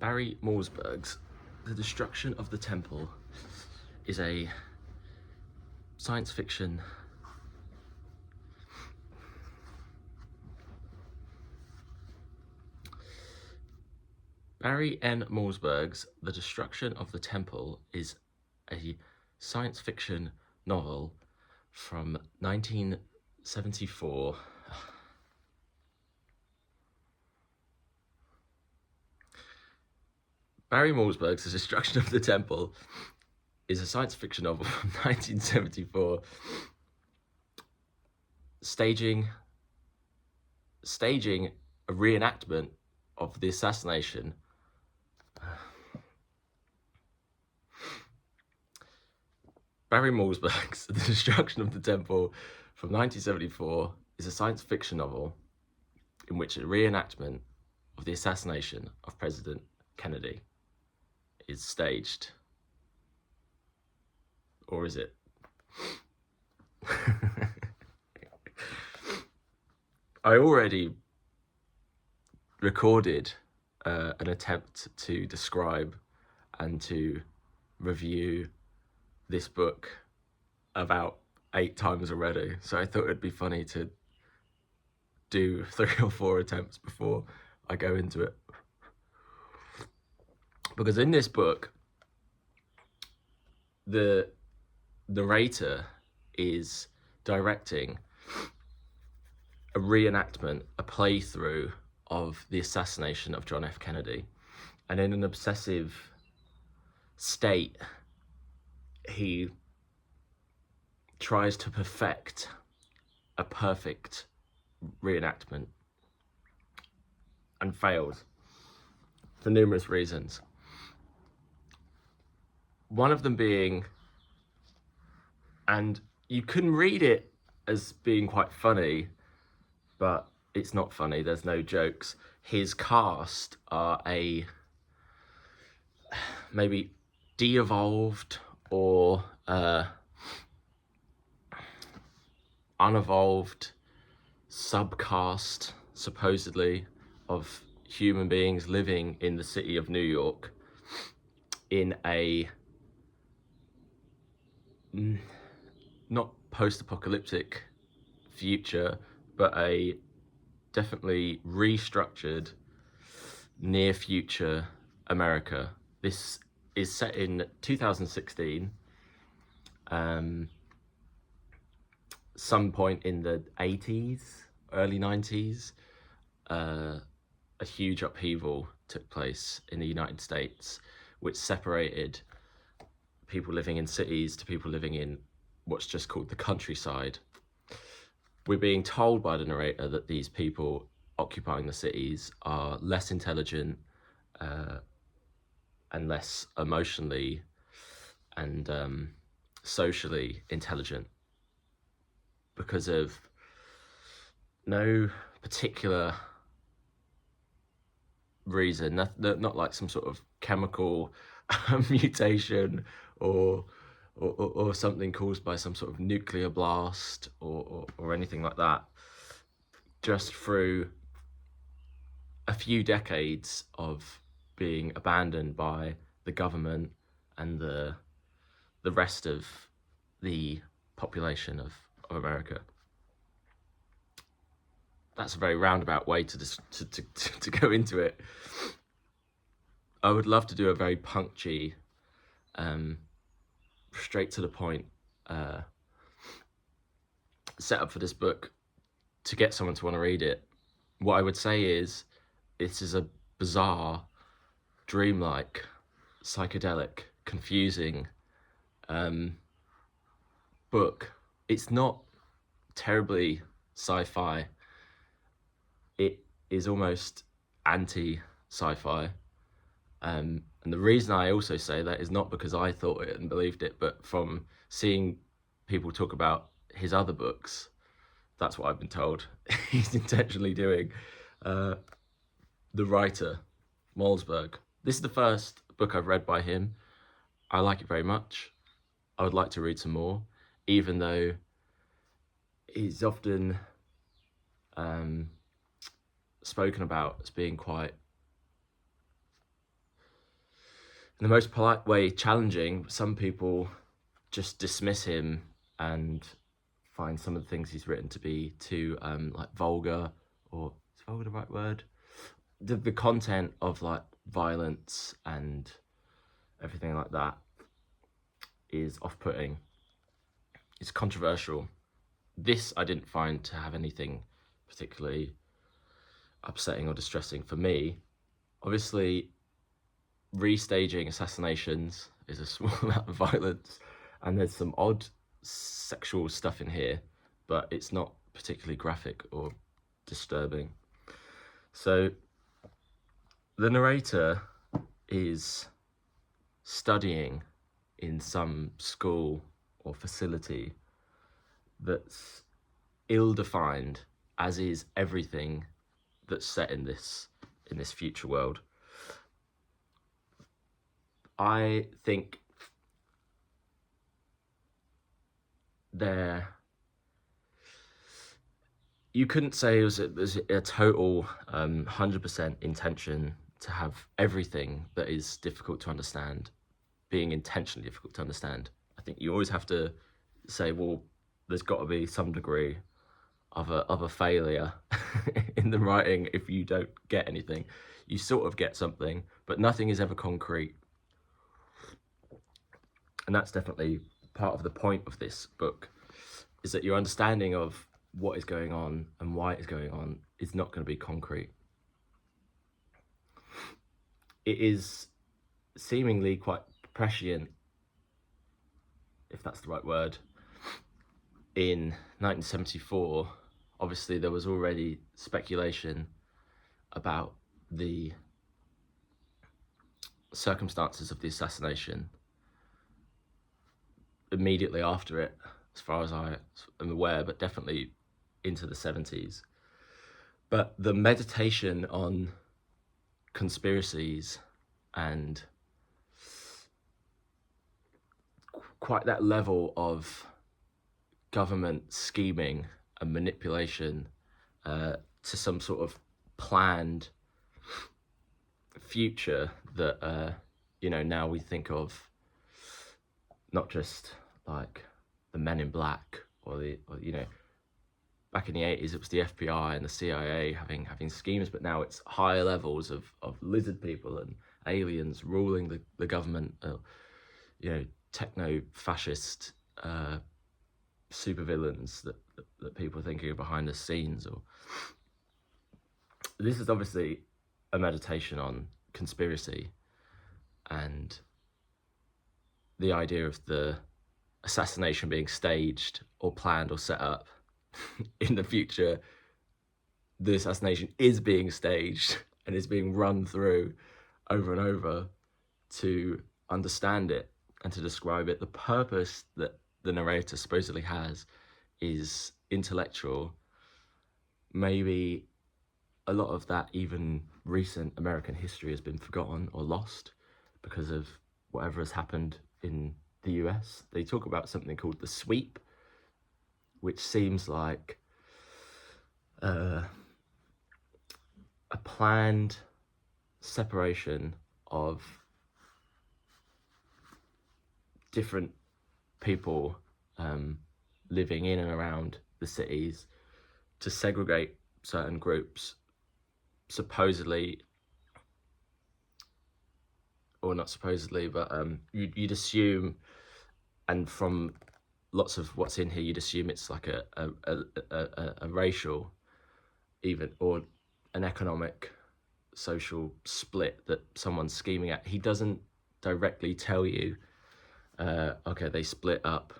Barry Malzberg's The Destruction of the Temple is a science fiction Barry N. Malzberg's The Destruction of the Temple is a science fiction novel from 1974. Barry Malzberg's The Destruction of the Temple is a science fiction novel from 1974, staging a reenactment of the assassination Barry Malzberg's The Destruction of the Temple from 1974 is a science fiction novel in which a reenactment of the assassination of President Kennedy is staged. Or is it? I already recorded an attempt to describe and to review this book about 8 times already, so I thought it'd be funny to do 3 or 4 attempts before I go into it. Because in this book, the narrator is directing a reenactment, a playthrough of the assassination of John F. Kennedy, and in an obsessive state, he tries to perfect a perfect reenactment and fails for numerous reasons. One of them being, and you can read it as being quite funny, but it's not funny, there's no jokes. His cast are maybe de-evolved or unevolved subcast, supposedly, of human beings living in the city of New York in a not post-apocalyptic future, but a definitely restructured near future America. This is set in 2016, some point in the 80s, early 90s. A huge upheaval took place in the United States, which separated people living in cities to people living in what's just called the countryside. We're being told by the narrator that these people occupying the cities are less intelligent and less emotionally and socially intelligent because of no particular reason, not like some sort of chemical mutation or something caused by some sort of nuclear blast or anything like that. Just through a few decades of being abandoned by the government and the rest of the population of America. That's a very roundabout way to go into it. I would love to do a very punchy, straight to the point setup for this book to get someone to want to read it. What I would say is, this is a bizarre, dreamlike, psychedelic, confusing book. It's not terribly sci-fi. It is almost anti-sci-fi. And the reason I also say that is not because I thought it and believed it, but from seeing people talk about his other books, that's what I've been told he's intentionally doing. The writer, Malzberg. This is the first book I've read by him. I like it very much. I would like to read some more, even though he's often spoken about as being quite in the most polite way, challenging. Some people just dismiss him and find some of the things he's written to be too like vulgar, or is vulgar the right word? The content of like violence and everything like that is off-putting. It's controversial. This I didn't find to have anything particularly upsetting or distressing for me. Obviously, restaging assassinations is a small amount of violence, and there's some odd sexual stuff in here, but it's not particularly graphic or disturbing. So the narrator is studying in some school or facility that's ill-defined, as is everything that's set in this future world. I think you couldn't say it was a total 100% intention to have everything that is difficult to understand being intentionally difficult to understand. I think you always have to say, well, there's got to be some degree of a failure in the writing. If you don't get anything, you sort of get something, but nothing is ever concrete. And that's definitely part of the point of this book, is that your understanding of what is going on and why it's going on is not going to be concrete. It is seemingly quite prescient, if that's the right word. In 1974, obviously there was already speculation about the circumstances of the assassination immediately after it, as far as I am aware, but definitely into the 70s. But the meditation on conspiracies and quite that level of government scheming and manipulation to some sort of planned future that now we think of, not just like the Men in Black or back in the 80s it was the FBI and the CIA having schemes, but now it's higher levels of lizard people and aliens ruling the government, techno-fascist supervillains that people are thinking of behind the scenes. Or this is obviously a meditation on conspiracy and the idea of the assassination being staged or planned or set up. In the future, the assassination is being staged and is being run through over and over to understand it and to describe it. The purpose that the narrator supposedly has is intellectual. Maybe a lot of that even recent American history has been forgotten or lost because of whatever has happened in the US. They talk about something called the sweep, which seems like a planned separation of different people living in and around the cities to segregate certain groups, supposedly, or not supposedly, but you'd assume, and from lots of what's in here, you'd assume it's like a racial, even, or an economic, social split that someone's scheming at. He doesn't directly tell you, okay, they split up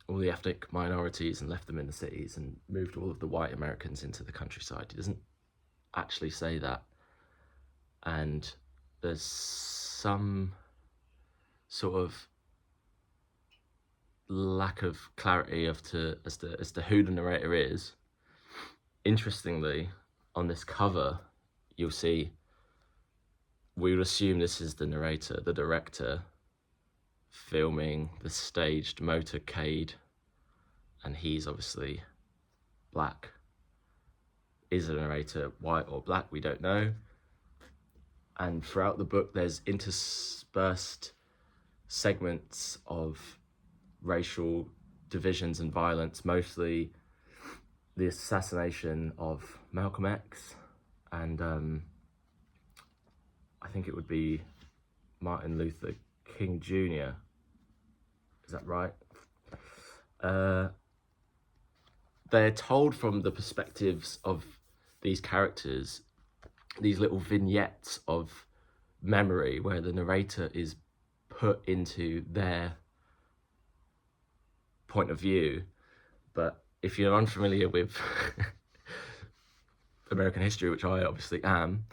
all the ethnic minorities and left them in the cities and moved all of the white Americans into the countryside. He doesn't actually say that. And there's some sort of lack of clarity as to who the narrator is. Interestingly, on this cover, you'll see, we would assume this is the narrator, the director, filming the staged motorcade, and he's obviously black. Is the narrator white or black? We don't know. And throughout the book, there's interspersed segments of racial divisions and violence, mostly the assassination of Malcolm X and I think it would be Martin Luther King Jr. Is that right? They're told from the perspectives of these characters, these little vignettes of memory where the narrator is put into their point of view. But if you're unfamiliar with American history, which I obviously am,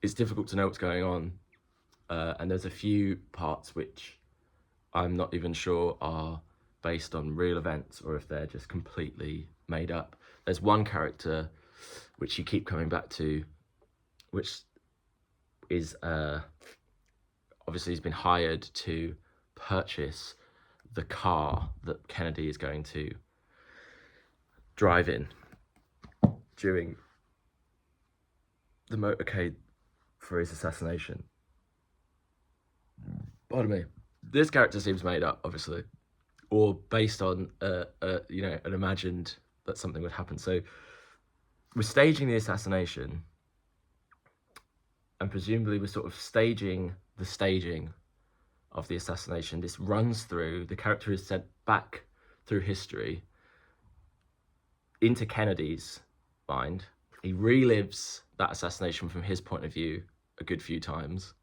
it's difficult to know what's going on. And there's a few parts which I'm not even sure are based on real events or if they're just completely made up. There's one character which you keep coming back to, which is obviously he's been hired to purchase the car that Kennedy is going to drive in during the motorcade for his assassination. Pardon me. This character seems made up, obviously, or based on an imagined that something would happen. So we're staging the assassination, and presumably we're sort of staging the staging of the assassination. This runs through, the character is sent back through history into Kennedy's mind. He relives that assassination from his point of view a good few times.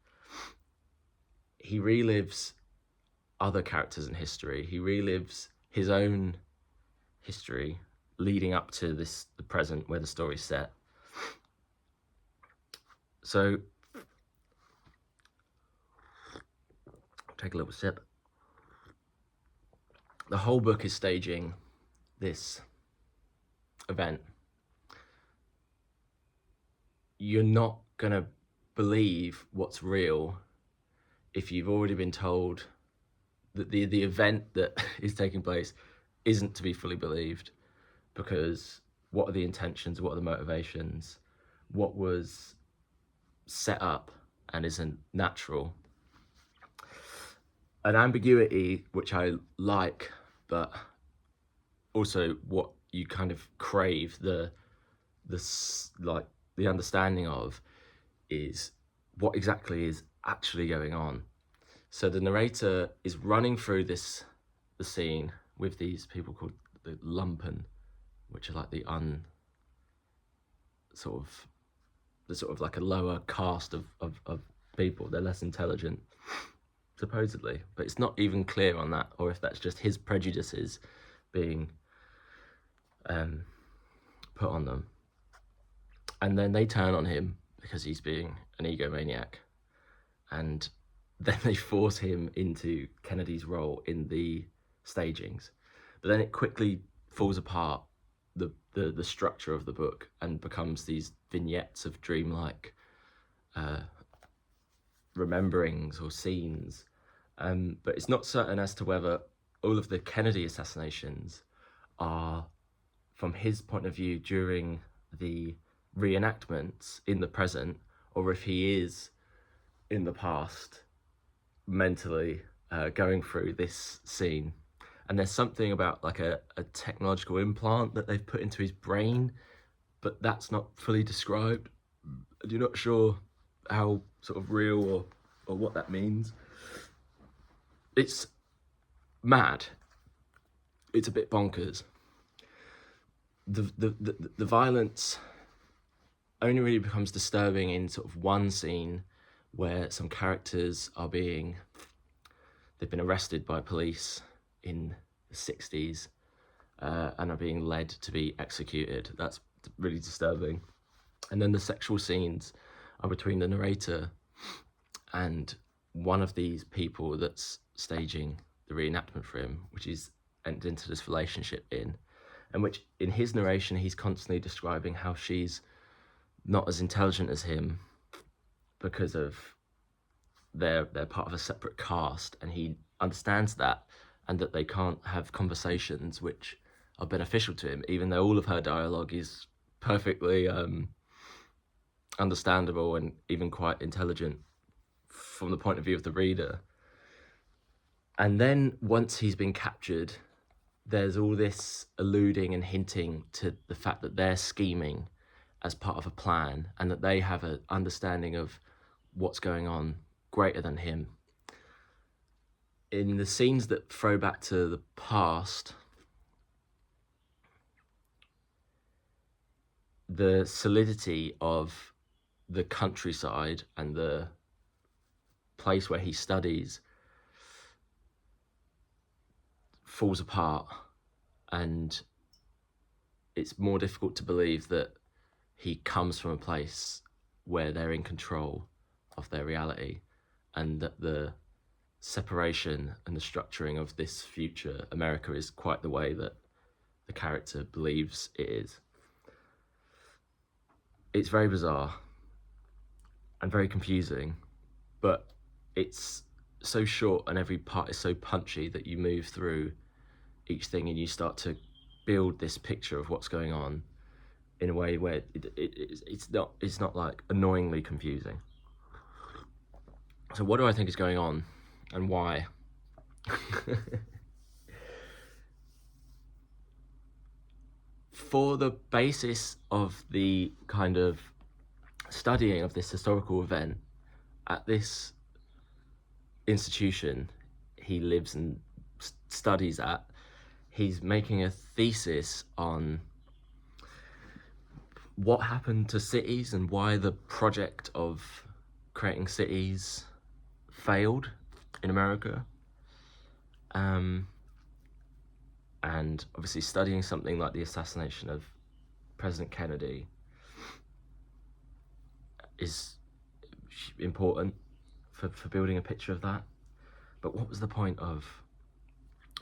He relives other characters in history. He relives his own history leading up to the present where the story's set. So, take a little sip. The whole book is staging this event. You're not gonna believe what's real if you've already been told that the event that is taking place isn't to be fully believed, because what are the intentions, what are the motivations, what was set up and isn't natural. An ambiguity which I like, but also what you kind of crave the understanding of is what exactly is actually going on. So the narrator is running through the scene with these people called the lumpen, which are like the sort of like a lower caste of people. They're less intelligent, supposedly, but it's not even clear on that, or if that's just his prejudices being put on them. And then they turn on him because he's being an egomaniac, and then they force him into Kennedy's role in the stagings. But then it quickly falls apart, the structure of the book, and becomes these vignettes of dreamlike rememberings or scenes. But it's not certain as to whether all of the Kennedy assassinations are from his point of view during the reenactments in the present, or if he is in the past mentally going through this scene. And there's something about like a technological implant that they've put into his brain, but that's not fully described. You're not sure how sort of real or what that means. It's mad. It's a bit bonkers. The violence only really becomes disturbing in sort of one scene where some characters they've been arrested by police in the 60s and are being led to be executed. That's really disturbing. And then the sexual scenes are between the narrator and one of these people that's staging the reenactment for him, which he's entered into this relationship in, and which in his narration he's constantly describing how she's not as intelligent as him because of they're part of a separate caste, and he understands that, and that they can't have conversations which are beneficial to him, even though all of her dialogue is perfectly understandable and even quite intelligent from the point of view of the reader. And then once he's been captured, there's all this alluding and hinting to the fact that they're scheming as part of a plan and that they have an understanding of what's going on greater than him. In the scenes that throw back to the past, the solidity of the countryside and the place where he studies falls apart, and it's more difficult to believe that he comes from a place where they're in control of their reality, and that the separation and the structuring of this future America is quite the way that the character believes it is. It's very bizarre and very confusing, but it's so short and every part is so punchy that you move through each thing and you start to build this picture of what's going on in a way where it's not like annoyingly confusing. So what do I think is going on and why? For the basis of the kind of studying of this historical event at this institution he lives and studies at, he's making a thesis on what happened to cities and why the project of creating cities failed in America. And obviously studying something like the assassination of President Kennedy is important for building a picture of that. But what was the point of,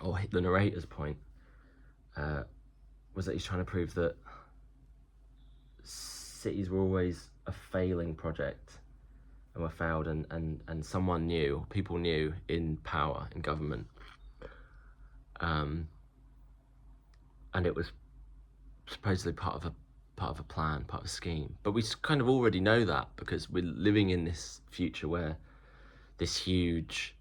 or the narrator's point, was that he's trying to prove that cities were always a failing project and were failed, and someone knew, people knew in power, in government, and it was supposedly part of a plan, part of a scheme. But we kind of already know that because we're living in this future where this huge,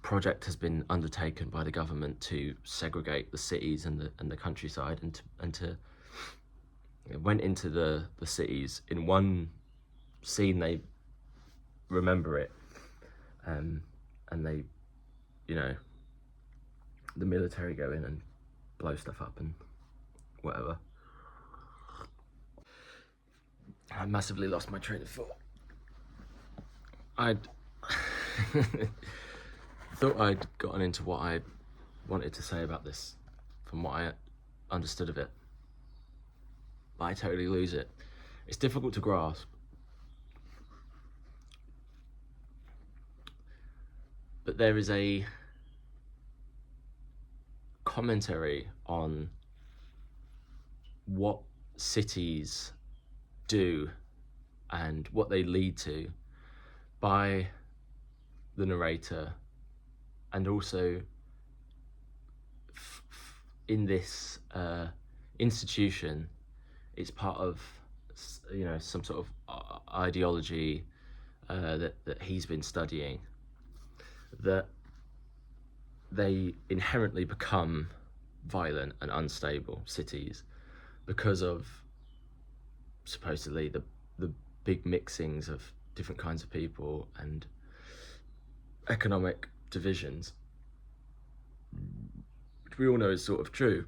project has been undertaken by the government to segregate the cities and the countryside, and to it went into the cities. In one scene, they remember it, and they, the military go in and blow stuff up and whatever. I massively lost my train of thought. I'd thought I'd gotten into what I wanted to say about this from what I understood of it, but I totally lose it. It's difficult to grasp. But there is a commentary on what cities do and what they lead to by the narrator, and also in this institution, it's part of some sort of ideology that he's been studying, that they inherently become violent and unstable cities because of supposedly the big mixings of different kinds of people and economic divisions, which we all know is sort of true.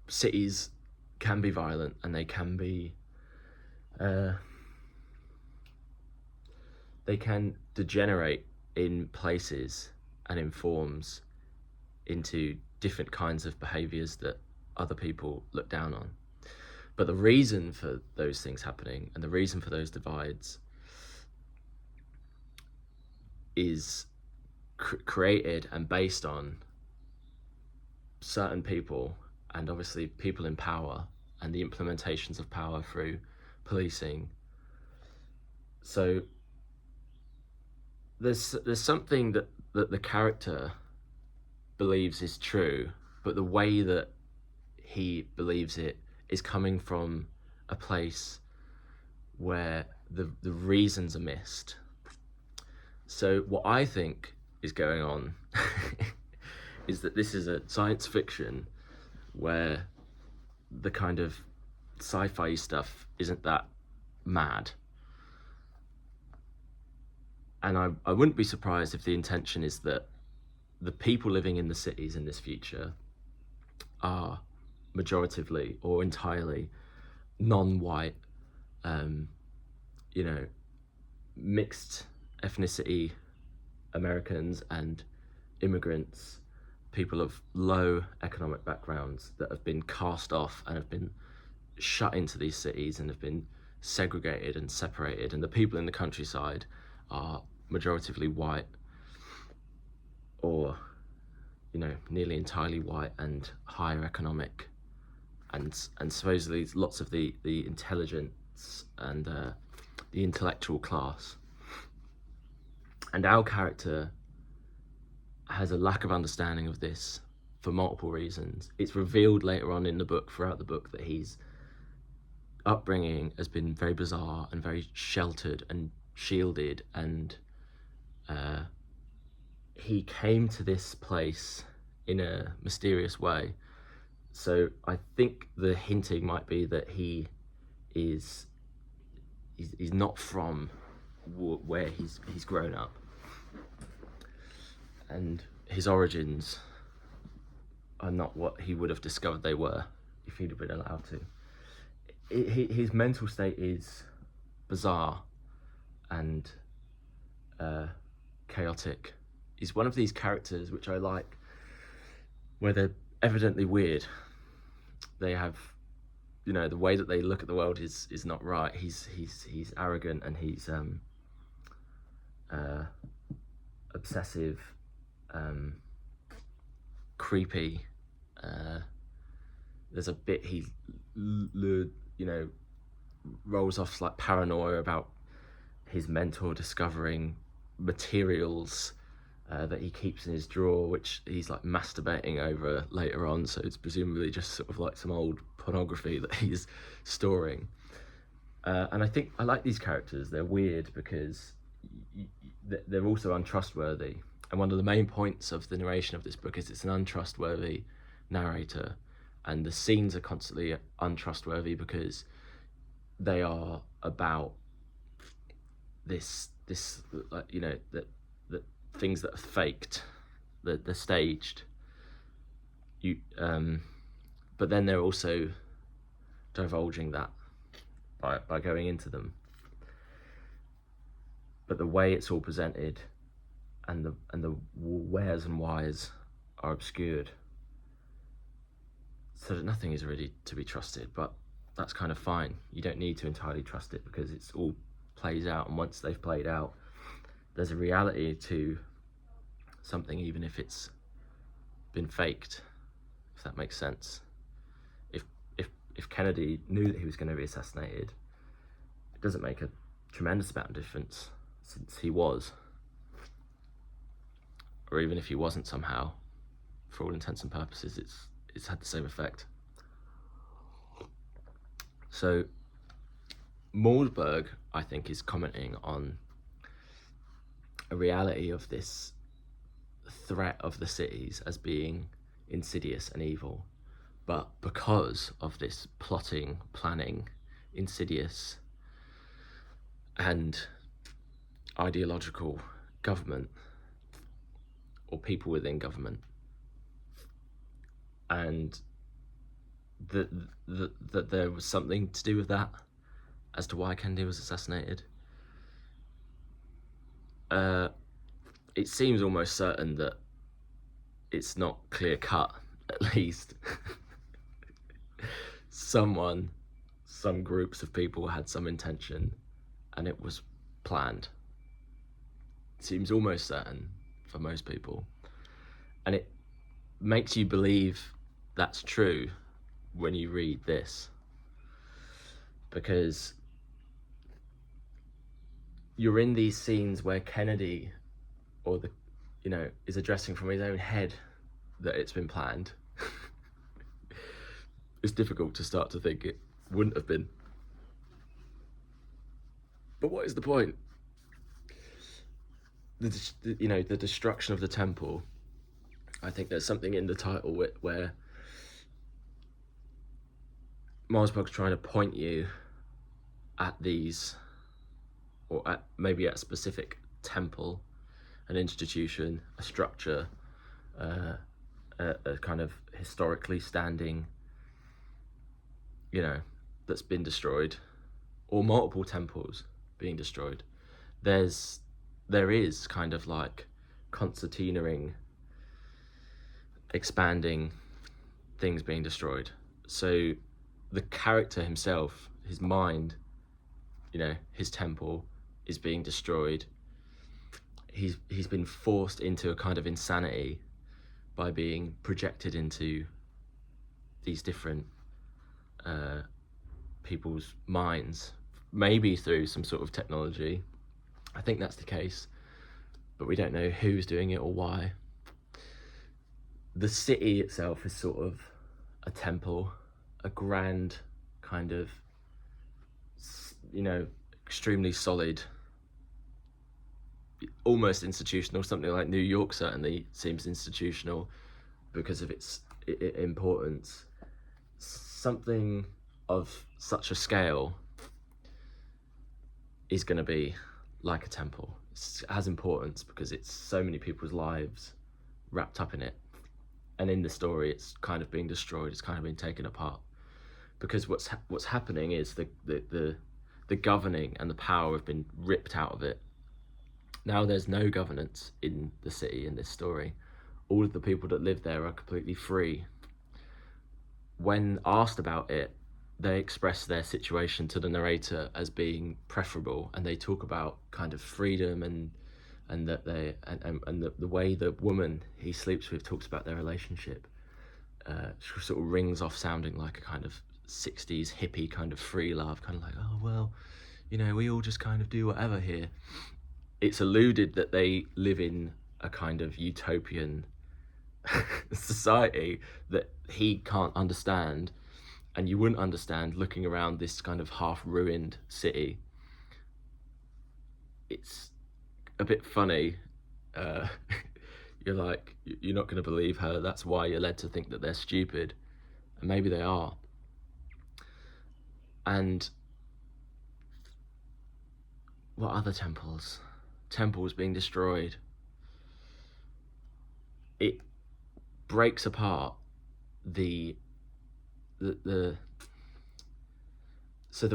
Cities can be violent and they can be they can degenerate in places and in forms into different kinds of behaviours that other people look down on. But the reason for those things happening and the reason for those divides is created and based on certain people, and obviously people in power and the implementations of power through policing. So there's something that the character believes is true, but the way that he believes it is coming from a place where the reasons are missed. So what I think is going on is that this is a science fiction where the kind of sci-fi stuff isn't that mad. And I wouldn't be surprised if the intention is that the people living in the cities in this future are majoritively or entirely non-white, mixed ethnicity Americans and immigrants, people of low economic backgrounds that have been cast off and have been shut into these cities and have been segregated and separated, and the people in the countryside are majoritively white or nearly entirely white and higher economic, and supposedly lots of the intelligence and the intellectual class. And our character has a lack of understanding of this for multiple reasons. It's revealed later on in the book, throughout the book, that his upbringing has been very bizarre and very sheltered and shielded, and he came to this place in a mysterious way. So I think the hinting might be that he's not from where he's grown up, and his origins are not what he would have discovered they were if he'd have been allowed to. His mental state is bizarre and chaotic. He's one of these characters which I like, where they're evidently weird. They have, the way that they look at the world is not right. He's arrogant, and he's obsessive, creepy. There's a bit he rolls off like paranoia about his mentor discovering materials that he keeps in his drawer, which he's like masturbating over later on, so it's presumably just sort of like some old pornography that he's storing. And I think I like these characters. They're weird because they're also untrustworthy, and one of the main points of the narration of this book is it's an untrustworthy narrator, and the scenes are constantly untrustworthy because they are about this that things that are faked, that they're staged. But then they're also divulging that by going into them. But the way it's all presented and the wheres and whys are obscured, so that nothing is really to be trusted. But that's kind of fine. You don't need to entirely trust it because it's all plays out, and once they've played out, there's a reality to something, even if it's been faked, if that makes sense. If Kennedy knew that he was going to be assassinated, it doesn't make a tremendous amount of difference, since he was. Or even if he wasn't, somehow, for all intents and purposes, it's had the same effect. So Malzberg, I think, is commenting on a reality of this threat of the cities as being insidious and evil, but because of this plotting, planning, insidious and ideological government, or people within government, and that there was something to do with that as to why Kennedy was assassinated. It seems almost certain that it's not clear cut, at least. Some groups of people had some intention, and it was planned. It seems almost certain for most people. And it makes you believe that's true when you read this, because you're in these scenes where Kennedy, is addressing from his own head that it's been planned. it's difficult to start to think it wouldn't have been. But what is the point? The destruction of the temple. I think there's something in the title where Malzberg's trying to point you at these, or at maybe at a specific temple, an institution, a structure, a kind of historically standing, that's been destroyed, or multiple temples being destroyed. There is kind of like concertinaing, expanding things being destroyed. So the character himself, his mind, his temple is being destroyed. He's been forced into a kind of insanity by being projected into these different people's minds, maybe through some sort of technology. I think that's the case, but we don't know who's doing it or why. The city itself is sort of a temple, a grand kind of, extremely solid, almost institutional. Something like New York certainly seems institutional because of its importance. Something of such a scale is going to be like a temple. It has importance because it's so many people's lives wrapped up in it. And in the story, it's kind of being destroyed. It's kind of being taken apart because what's happening is the governing and the power have been ripped out of it. Now there's no governance in the city in this story. All of the people that live there are completely free. When asked about it, they express their situation to the narrator as being preferable, and they talk about kind of freedom and that the way the woman he sleeps with talks about their relationship sort of rings off sounding like a kind of 60s hippie kind of free love, kind of like, oh well, we all just kind of do whatever here. It's alluded that they live in a kind of utopian society that he can't understand, and you wouldn't understand looking around this kind of half-ruined city. It's a bit funny. You're like, you're not going to believe her. That's why you're led to think that they're stupid, and maybe they are. And what other temples? Temples being destroyed. It breaks apart so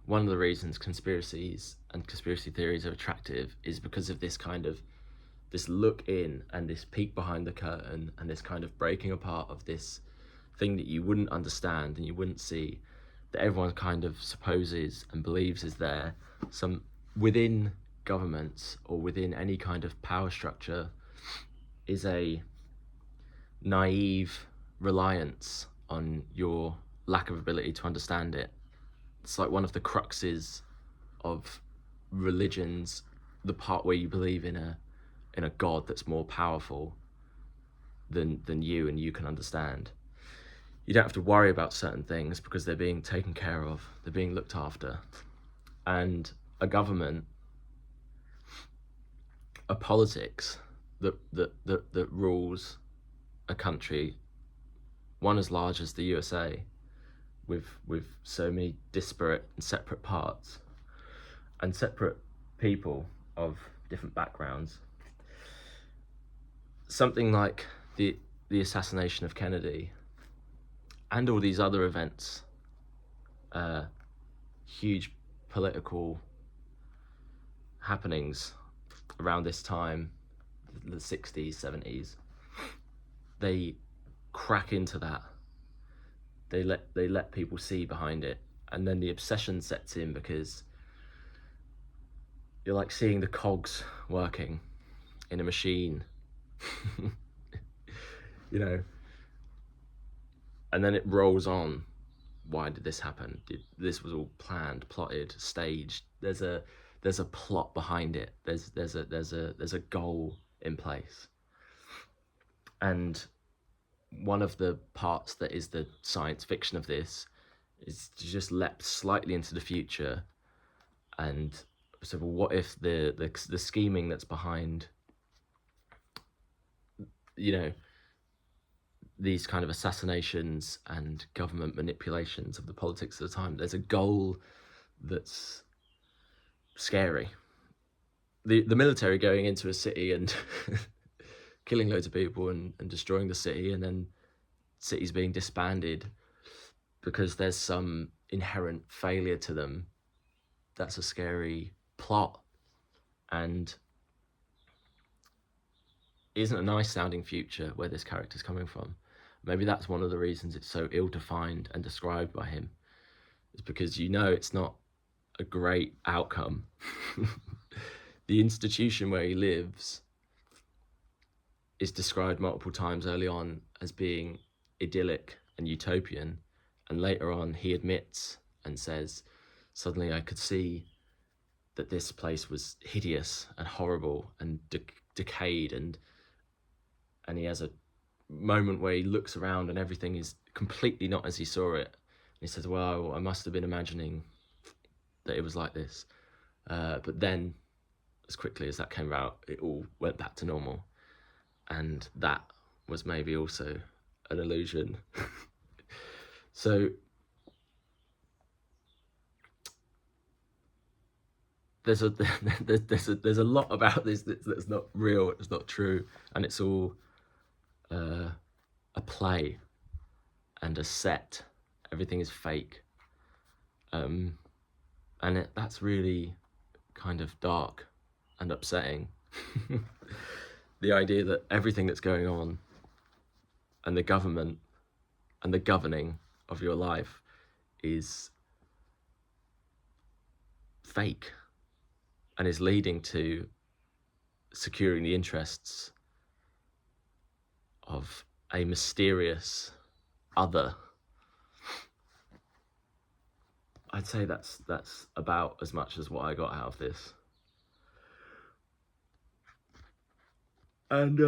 one of the reasons conspiracies and conspiracy theories are attractive is because of this look in and this peek behind the curtain and this kind of breaking apart of this thing that you wouldn't understand and you wouldn't see, that everyone kind of supposes and believes is there. Some within governments or within any kind of power structure is a naive reliance on your lack of ability to understand it. It's like one of the cruxes of religions, the part where you believe in a god that's more powerful than you and you can understand. You don't have to worry about certain things because they're being taken care of, they're being looked after. And a government, a politics that rules a country, one as large as the USA, with so many disparate and separate parts and separate people of different backgrounds. Something like the assassination of Kennedy and all these other events, huge political happenings around this time, the 60s, 70s, they crack into that. They let people see behind it, and then the obsession sets in because you're like seeing the cogs working in a machine, and then it rolls on. Why did this happen? This was all planned, plotted, staged. There's a plot behind it. There's a goal in place, and one of the parts that is the science fiction of this is to just leap slightly into the future. And so, well, what if the scheming that's behind, you know, these kind of assassinations and government manipulations of the politics of the time, there's a goal that's scary. The military going into a city and killing loads of people and destroying the city, and then cities being disbanded because there's some inherent failure to them. That's a scary plot, and isn't a nice sounding future where this character's coming from. Maybe that's one of the reasons it's so ill-defined and described by him, is because it's not a great outcome. The institution where he lives is described multiple times early on as being idyllic and utopian, and later on he admits and says, suddenly I could see that this place was hideous and horrible and decayed, and he has a moment where he looks around and everything is completely not as he saw it. And he says, well, I must have been imagining that it was like this. But then, as quickly as that came out, it all went back to normal. And that was maybe also an illusion. So there's a lot about this that's not real, it's not true, and it's all a play and a set. Everything is fake, and that's really kind of dark and upsetting. The idea that everything that's going on and the government and the governing of your life is fake and is leading to securing the interests of a mysterious other. I'd say that's about as much as what I got out of this. And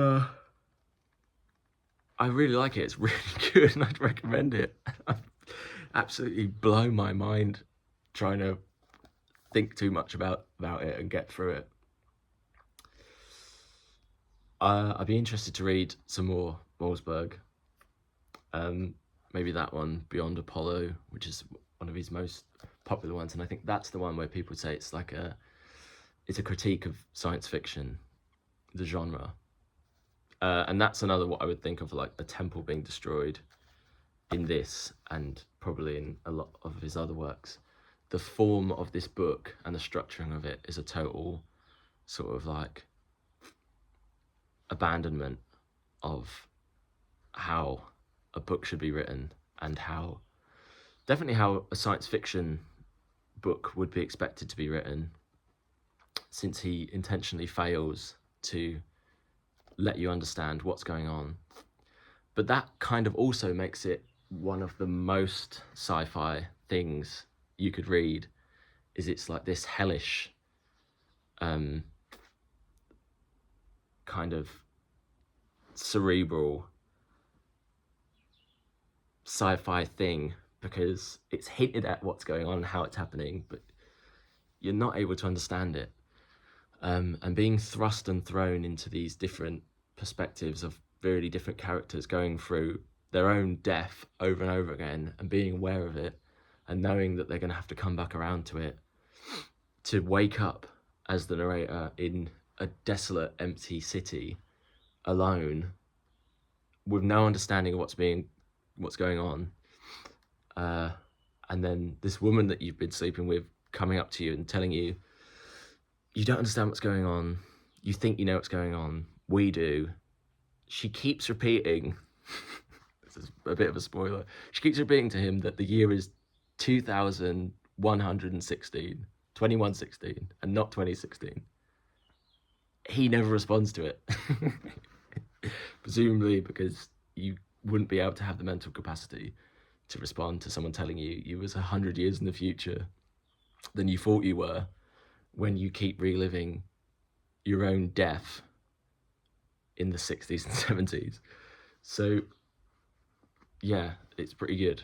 I really like it. It's really good, and I'd recommend it. I've absolutely blown my mind trying to think too much about it and get through it. I'd be interested to read some more Malzberg. Maybe that one, Beyond Apollo, which is one of his most popular ones, and I think that's the one where people say it's a critique of science fiction, the genre. And that's another what I would think of like a temple being destroyed in this, and probably in a lot of his other works. The form of this book and the structuring of it is a total sort of like abandonment of how a book should be written, and definitely how a science fiction book would be expected to be written, since he intentionally fails to let you understand what's going on. But that kind of also makes it one of the most sci-fi things you could read, is it's like this hellish kind of cerebral sci-fi thing, because it's hinted at what's going on and how it's happening, but you're not able to understand it. And being thrust and thrown into these different perspectives of really different characters going through their own death over and over again, and being aware of it and knowing that they're going to have to come back around to it, to wake up as the narrator in a desolate, empty city alone with no understanding of what's going on, and then this woman that you've been sleeping with coming up to you and telling you, you don't understand what's going on, you think you know what's going on, we do. She keeps repeating, this is a bit of a spoiler, she keeps repeating to him that the year is 2116, and not 2016. He never responds to it. Presumably because you wouldn't be able to have the mental capacity to respond to someone telling you was 100 years in the future than you thought you were, when you keep reliving your own death in the 60s and 70s. So yeah, it's pretty good.